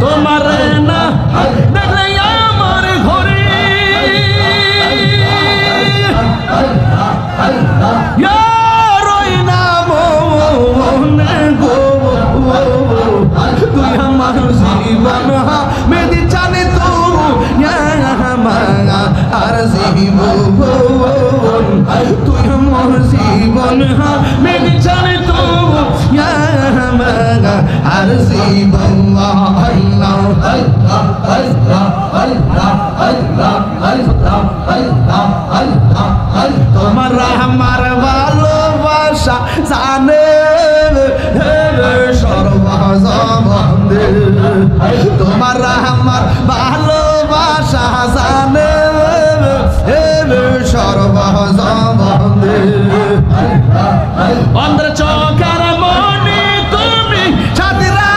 তোমার না দেখলে আমার ঘরে রই না মনে গো তুই আমার জীবন মেদি চানে তো আর জীবন তুই আমার জীবন মেদি চানে তো আর জীবন আল্লাহ আল্লাহ আল্লাহ আল্লাহ আল্লাহ আল্লাহ আল্লাহ আল্লাহ তোমার আমার ভালোবাসা জানে সর্বজবন্দে তোমার আমার ভালোবাসা জানে সর্বজবন্দে অন্ধ চোখের মনে তুমি সাদিরা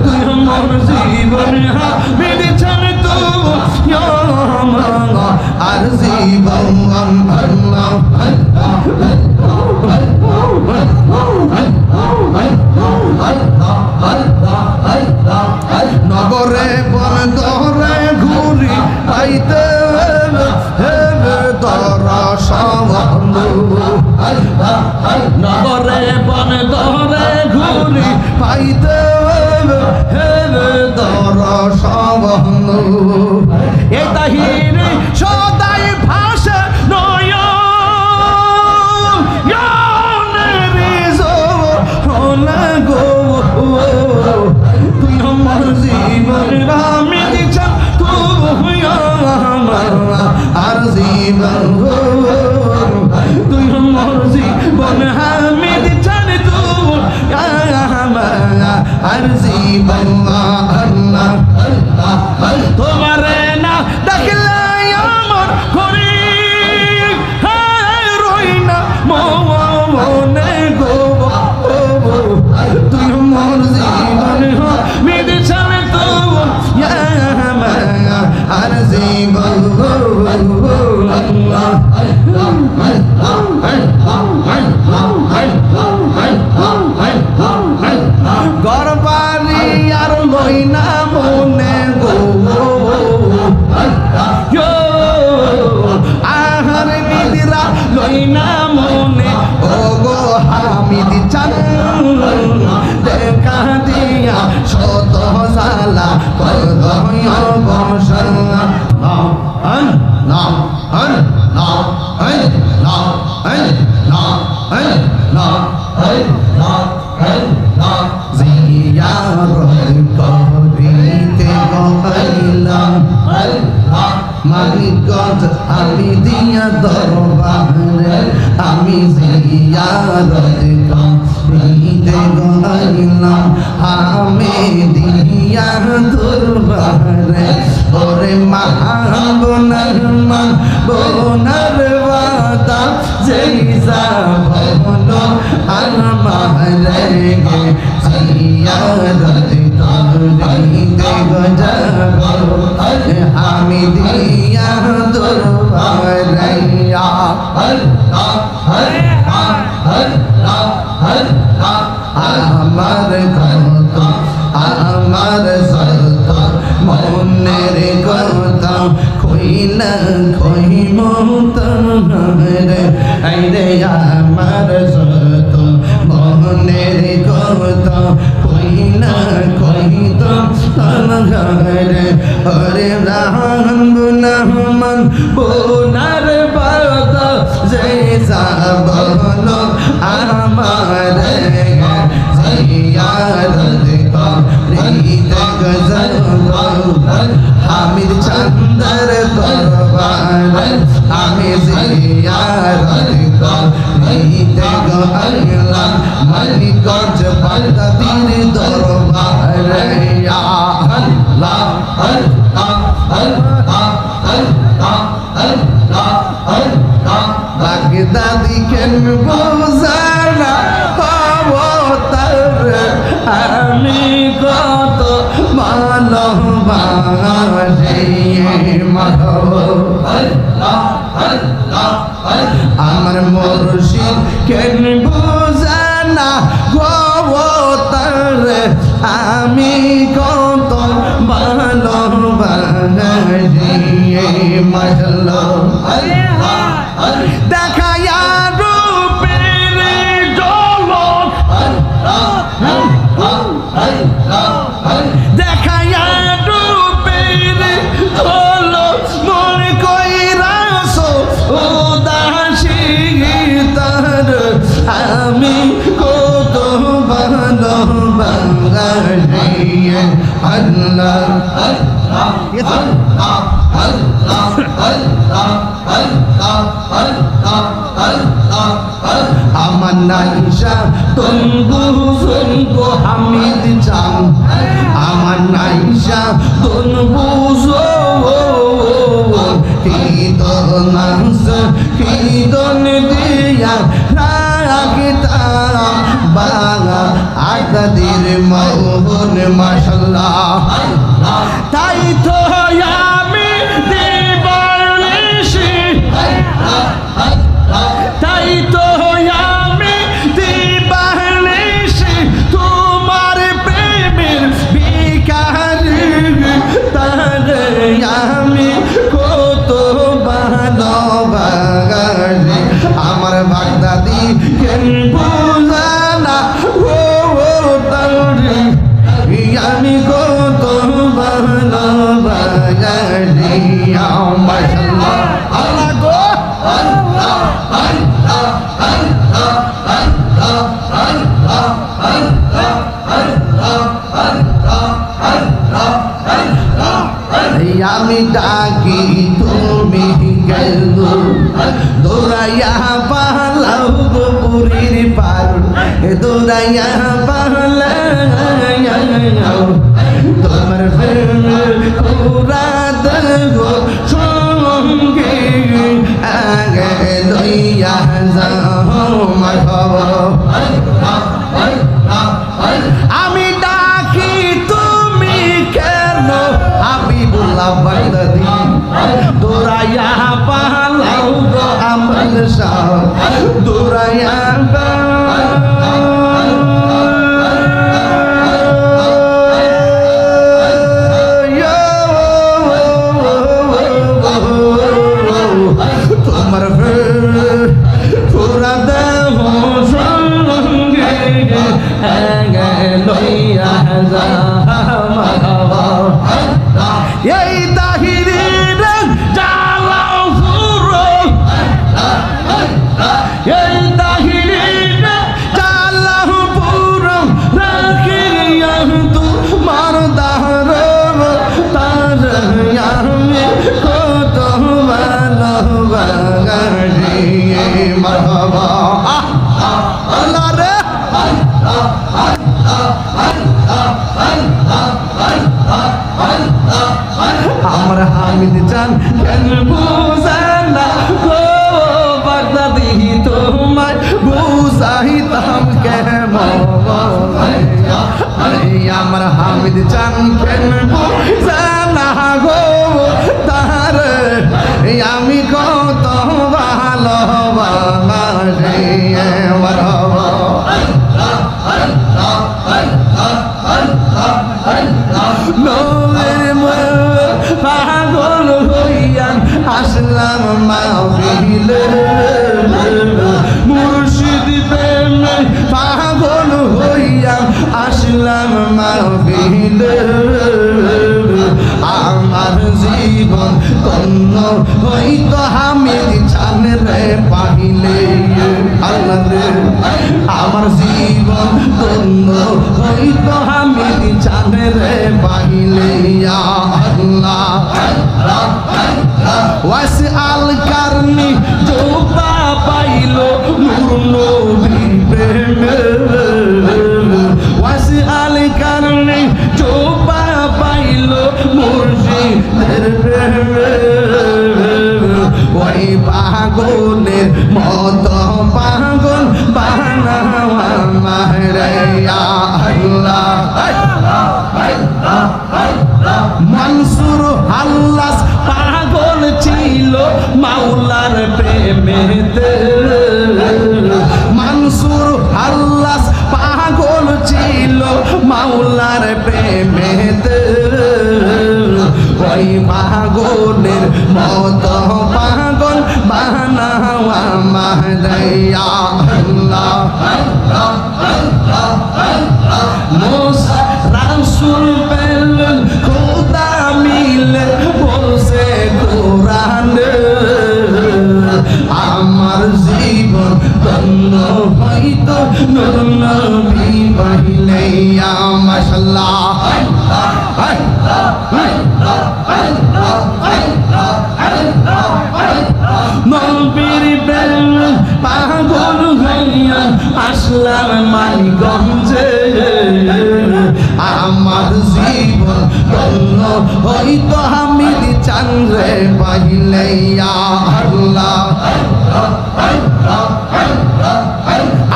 তুই আমার জীবন মেরে ছাড়ে তো আর জীবন নগরে বন্দরে ঘুরি পাইতে নগরে বন্দরে ঘুরি পাইতে দরসবন্ধু এ তাহিরে সদাই ভাষা তুই আমার জীবন আমি দিচ্ছা তুই আর জীবন তুই আমার জীবন আমি দিচ্ছা আর জীবন তোমারে না ডাকলে আমার ঘরে রই না মনে গো তুই মোর জীবন মেদে ছাড়ে তো আর জীবন গরবারি আর লই না মনে গো আহার নিদিরা লই না মনে ও গো হামিদ চান দেখা দিয়া শত জালা করদয় বসন নাম হন নাম হন নাম হন নাম হন নাম হন নাম হন নাম হন নাম জিয়ারত করিতে গইলাম মানিকগঞ্জ আমি দিয়া দরবারে আমি জিয়ারত করিতে গইলাম আমি দিয়া দরবারে ওরে মহাবনার মান বনার বাতা যেই যাবন আমারে গে জিয়ারত করিতে গজাব আমি দিয়া দরবারে আল্লাহ আল্লাহ আল্লাহ আমার কত আমার সত মনের কথা কইলা কইম রে আইরে আমার সত মনের কথা কইলা কইত রে হরে রাহমান বোনার বাত যে যাবন আমার জিয়ারত করিতে গজব হামিদ চন্দর দরবার আমি জিয়ারত করিতে গইলাম মানিকগঞ্জ পাতাদির দরবার আল্লাহ আল্লাহ আল্লাহ আল্লাহ আল্লাহ আল্লাহ বাগদাদি কেন বোঝানা আমি কত ভালোবাসি মাগো আল্লাহ আল্লাহ আমার মুর্শিদ কেন বুঝে না গো তারে আমি কত ভালোবাসি মাশাআল্লাহ দেখায়া রূপের ঝলক দেখায়া রূপের ঝলক মন কইরাছো উদাসী তার আমি কত ভালোবাসি আল্লাহ আমার নাইশা তনবু সুনবু হামিদ চান আমার নাইশা তনবু নাস কীর্তন দিয়া রাগতাম বাঙা আকাদের মোহন মাশাআল্লাহ তাই তো আমি দিবানিশি তাই তো আমি দিবানিশি তোমার প্রেমের ভিখারি তারে আমি কত ভালোবাসি আমার বাগদাদি কেন বুঝে না ও তারে আমি কত ভালোবাসি মাশাআল্লাহ আল্লাহ গো আমি ডাকি তুমি গেল দৌড়াইয়া পালাও পুরীর পার দৌড়াইয়া পালাও তোমার পুরা দেব সঙ্গে আগে লইয়া যাও মারহাবা আমি ডাকি তুমি কেন হাবিবুল্লাহ বাগদাদি দৌড়াইয়া পালাও গো আমার শাহ দৌড়াইয়া তোমার পুরা দেহ সঙ্গে লইয়া যা এই তাহিরের জ্বালাও পুরো এই তাহিরের জ্বালাও পুরো রাখিয়া তোমার দার তার আমি কত ভালোবাসি মারহাবা আল্লাহ রে আমার হামিদ চান কেন বুঝেন না গো বাগদাদি তোমায় বুঝাইতাম কেমন আমার হামিদ চান কেন বুঝেন না গো তার আমি কত ভালোবাসি মারহাবা পাগল হইয়ান আসলাম মাহফিলে মুর্শিদ প্রেমে পাগল হইয়ান আসলাম মাহফিলে আমার জীবন ধন্য হইতো হামিদ চান রে পাহিলে আল্লাহ রে আমার জীবন ধন্য হইতো হামিদ চান রে পাহিলে আল্লাহ ওয়াস আল কারনি জোবা পাইলো নূর নবী প্রেমে ওয়াস আল কারনি জোবা পাইলো মুর্শিদের প্রেমে ওই পাগলের মত পাগল বানাওয়া মারে আল্লাহ মনসুর হাল্লাস পাগল ছিল মাওলার প্রেমে রে আল্লাহ মুসা রাসূল পেলেন খোদা মিলে বলছে কোরআনে আমার জীবন ধন্য হইতো নূর নবী পাইলে মাশাআল্লাহ নবীর প্রেম পাগল হইয়া আসলাম মানিকগঞ্জে আমার জীবন ধন্য হইতো হামিদ চাঁদরে পাইলে আল্লাহ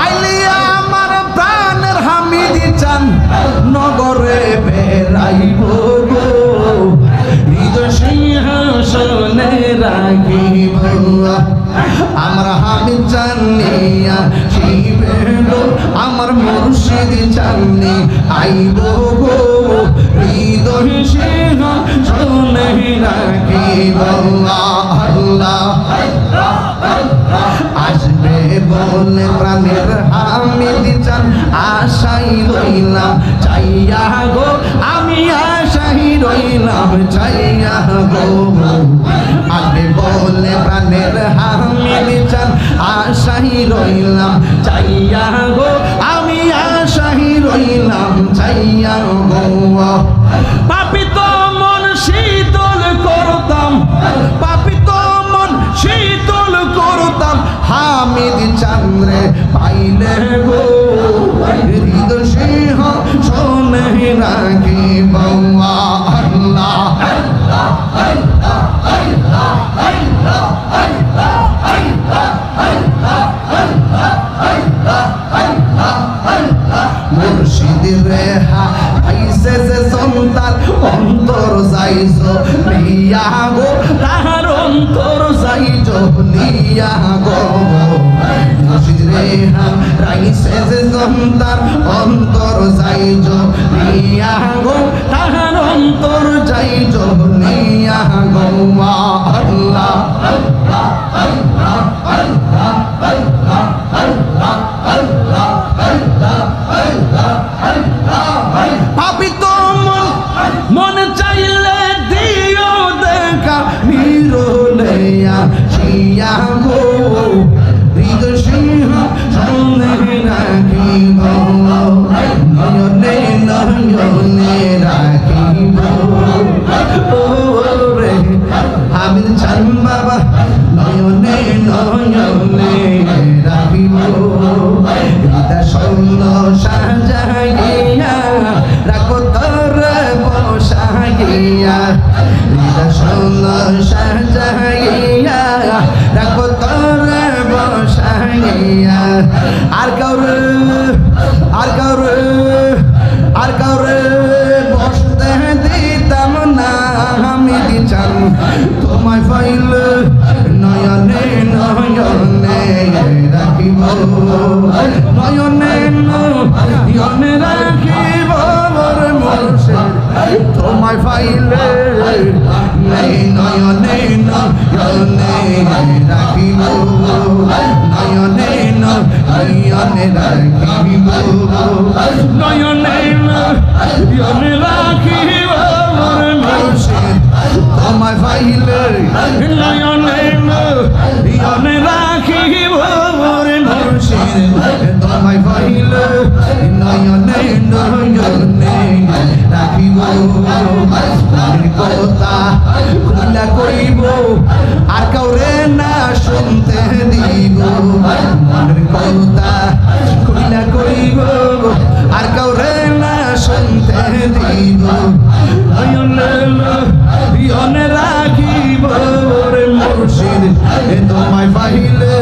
আইলে আমার প্রাণের হামিদ চাঁদ নগরে বেড়াইব গো হৃদয় সিংহাসনে রাখিব আমরা হামিদ জানিয়া শিবে গো আমার মুর্শিদ জানি আইব গো হৃদয় সিংহাসনে রাখিব আল্লাহ আসবে বলে প্রাণের হামিদ চান আশাই রইলাম চাইয়া গো আমি আশাই রইলাম চাইয়া গো আসবে বলে প্রাণের হামিদ চান আশাই রইলাম চাইয়া গো আমি আশাই রইলাম চাইয়া গো পাপিত মন শীতল করতাম পাপিত মন শীতল করতাম হামিদ চাঁদরে পাইলে গো হৃদয় সিংহাসনে রাখিব আল্লাহ মুর্শিদ রেহা আইসে যে সন্তান অন্তর যাইছো লিয়া গো তাহার অন্তর যাইছো লিয়া গো মুর্শিদ রেহা রাইসে যে সন্তান অন্তর যাইছো লিয়া গো তাহার অন্তর যাইছো লিয়া গো আল্লাহ পাপিত মন চাইলে দিও দেখা নিরলেয়া শিয়া গো হৃদয় সিংহাসনে রাখিব নয়নে নয়নে রাখিব ও রে হামিদ চান বাবা নয়নে নয়নে রাখিব হৃদয় স্বর্ণ সাজাইয়া রাখো তোর বসাইয়া হৃদয় স্বর্ণ সাজাইয়া রাখো তোর বসাইয়া আর কাউরে বসতে দিতাম না হামিদ চান তোমায় পাইল নয়নে নয়নে রাখিব নয়নে নয়নে রাখিব মুর্শিদ তোমায় পাইলে নয়নে নয়নে রাখিব নয়নে নয়নে রাখিব নয়নে নয়নে রাখিব মুর্শিদ তোমায় পাইলে নয়নে নয়নে রাখিব মুর্শিদ তোমায় পাইলে নয়নে নয়নে রাখিব কথা খুলা কইব আর কাউরে না শুনতে দিব মনের কথা খুলা কইব আর কাউরে না শুনতে দিব নয়নে রাখিব রে মুর্শিদ তোমায় পাইলে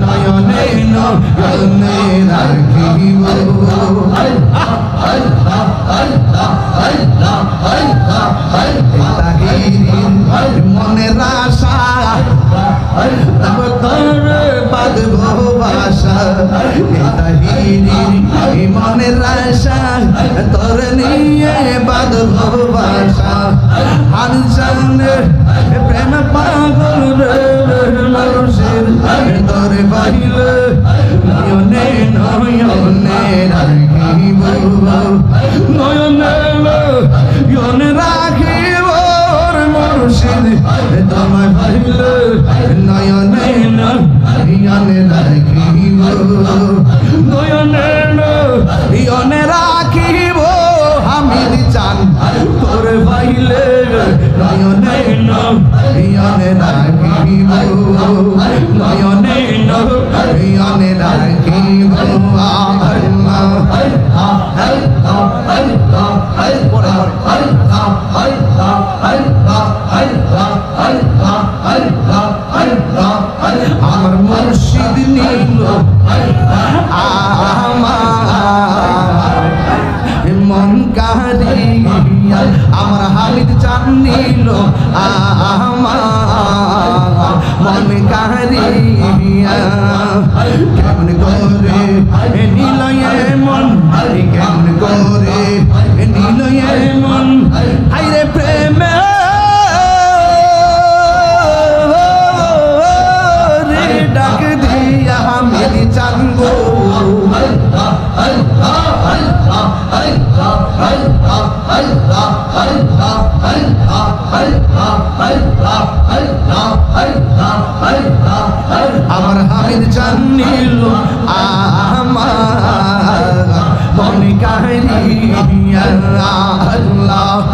নয়নে নয়নে রাখিব মনের আশা তোর বাঁধব বাসা মনের আশা তোর নিয়ে বাঁধব বাসা আনসানের প্রেম পাগল রে মুর্শিদ তোরে পাইলে নয়নে রাখিব হামিদ চান তোর পাইলে নয়নে নয়নে রাখিব নয়নে নয়নে রাখিব আমার মুর্শিদ নীল আমার মন কারিয়া আমার হামিদ চান নীল আমার মন কারিয়া কেমন করে নীল মন কেমন করে নীল মন হাইরে প্রেমে ডাক দিয়া হামিদ চান গো আমার হামিদ চান নীল আমার মনে কাহিয়া আল্লাহ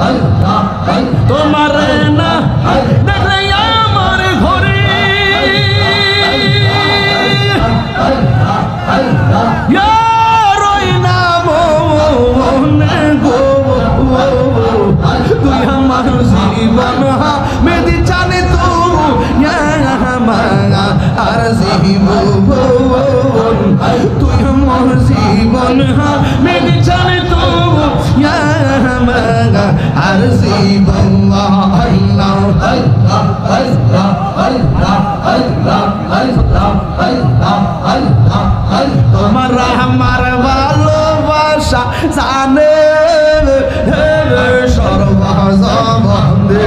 তোমার না দেখলে আমার ঘরে রই না মনে গো তুই আমার জীবন মেদি চানে তো আর জীবন তুই আমার জীবন মেদি চানে তো আর জীবন তোমার আমার ভালোবাসা জানে সর্বজবন্দে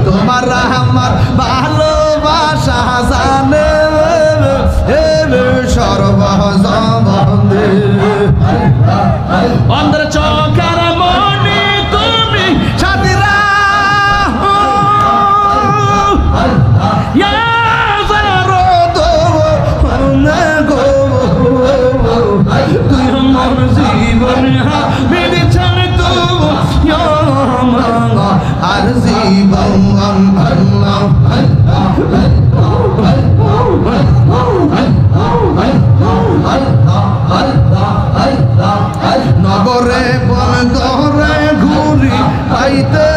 তোমার আমার ভালোবাসা জানে সর্বজবন্দে অন্ধের চোখের মনে তুমি সাথীরা তুই আমার জীবন মেরে ছাড়ে তো আর জীবন নগরে বন্দরে ঘুরি পাইতে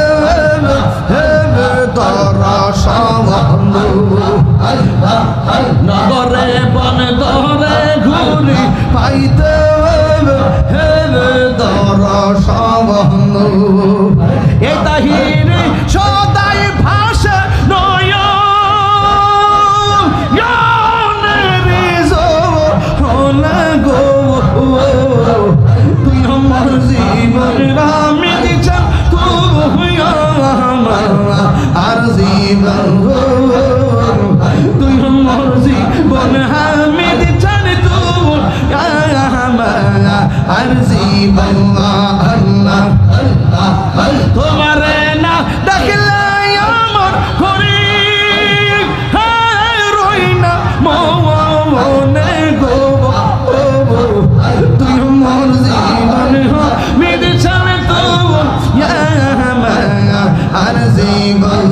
নগরে বন্দরে ঘুরি পাইতে দর্শন এ তাহিরে সদাই ভাষা নয় গো তুই আমার জীবন আমি দিচ্ছাম তুই আর জীবন তুই আমার জীবন আমি দিচ্ছান তুই আর জীবন তোমার না ডাকলে আমার ঘরে রই না মনে গো তুই আমার জীবন মেরে ছাড়ে তো আর জীবন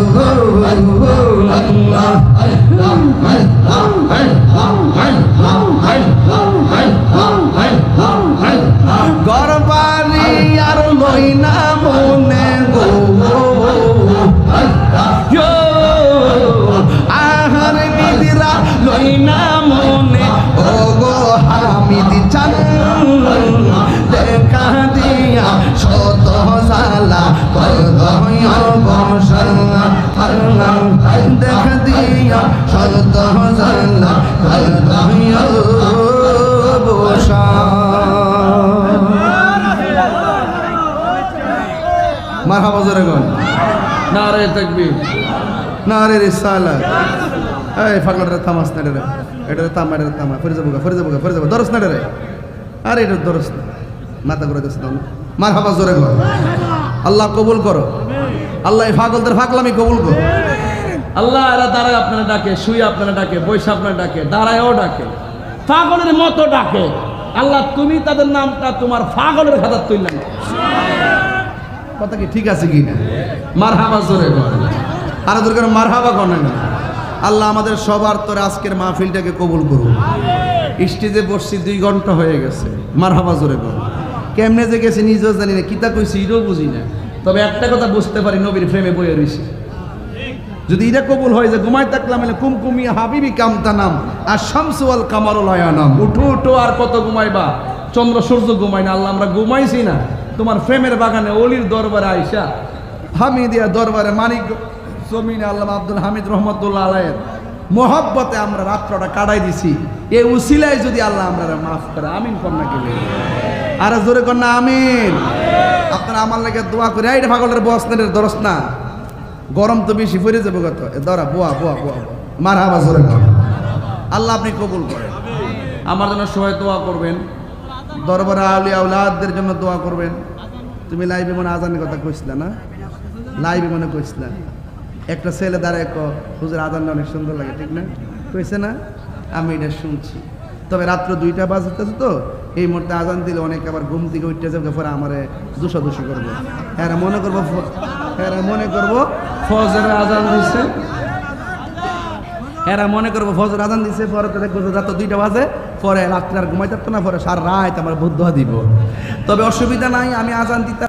গরবারি আর লই না মনে গো আহার নিদিরা লই না মনে ও গো হামিদ চান দেখা দিয়া শত জালা কদয় বসা দেখা দিয়া শত জালা কদয় বসা মারহাবা জোরে গন নারে তাকবীর নারে রিসালাত এই ফাগলারে থামাস না রে এটা থামা রে থামা ফিরে যাবো দরস না রে আরে এটা দরস না মাথা করে দিস না মারহাবা জোরে গন আল্লাহ কবুল করো আল্লাহ এই পাগলদের পাগলামি কবুল করো আল্লাহ এরা দাঁড়ায় আপনারা ডাকে শুয়ে আপনারা ডাকে বৈশা আপনারা ডাকে দাঁড়ায়ও ডাকে পাগলের মতো ডাকে, আল্লাহ তুমি তাদের নামটা তোমার পাগলের খাতার তুললেন। কথা কি ঠিক আছে কি না? মারহাবা জোরে বল, আর দরকার মারহাবা করেন না। আল্লাহ আমাদের সবার তোর আজকের মাহফিলটাকে কবুল করুন। স্টেজে বসছি 2 ঘন্টা হয়ে গেছে, মারহাবা জোরে বল। কেমনে যে গেছে নিজেও জানি না, কিতা কইছি এটাও বুঝি না, তবে একটা কথা বুঝতে পারি, নবীর প্রেমে বইয়ে রয়েছে। যদি এটা কবুল হয় যে ঘুমাই থাকলাম কুমকুমি হাবিবি কামতানাম আর শামসু আল কামারুল আয়ানাম, উঠো উঠো আর কত ঘুমাইবা, চন্দ্র সূর্য ঘুমাই না। আল্লাহ আমরা ঘুমাইছি না, তোমার প্রেমের বাগানে অলির দরবারে আইসা, হামিদিয়া দরবারে মানিক জমিনে আল্লাহ আব্দুল হামিদ রহমতুল্লাহ আলাইয়ের মোহাব্বতে আমরা রাত্রটা কাটাই দিছি। এই উসিলায় যদি আল্লাহ আমরা মাফ করে, আমিন কন্যা কে আর জোরে কন্যা আমিন। আপনারা আমার লাগে দোয়া করে, এইটা পাগলের বসনের দরস না, গরম তো বেশি পড়ে যাবো কত ধরা বোয়া বোয়া বোয়া মারহাবা জোরে কর। আল্লাহ আপনি কবুল করেন। আমার জন্য সবাই দোয়া করবেন, দরবারে আউলিয়া আউলাদদের জন্য দোয়া করবেন। তুমি লাইভে মনে আজানের কথা কইছিলা না? লাইভে মনে কইছিলা একটা ছেলে দাঁড়ায় হুজুর আজানটা অনেক সুন্দর লাগে, ঠিক না? কইছে না? আমি এটা শুনছি। তবে রাত্র 2টা বাজতেছে তো, এই মুহূর্তে আজান দিলে অনেকে আবার ঘুম থেকে উঠতে যাবে, পরে আমারে দোষাদোষি করবো। এরা মনে করবো ফজরের আজান দিচ্ছে, এরা মনে করবো ফজর আজান দিচ্ছে, পরে তো দেখবো রাত 2টা বাজে, পরে রাত্রে আর ঘুমাই থাকতো না, পরে সারা রাত আমার বুদ্ধ দিব। তবে অসুবিধা নাই, আমি আজান দিতে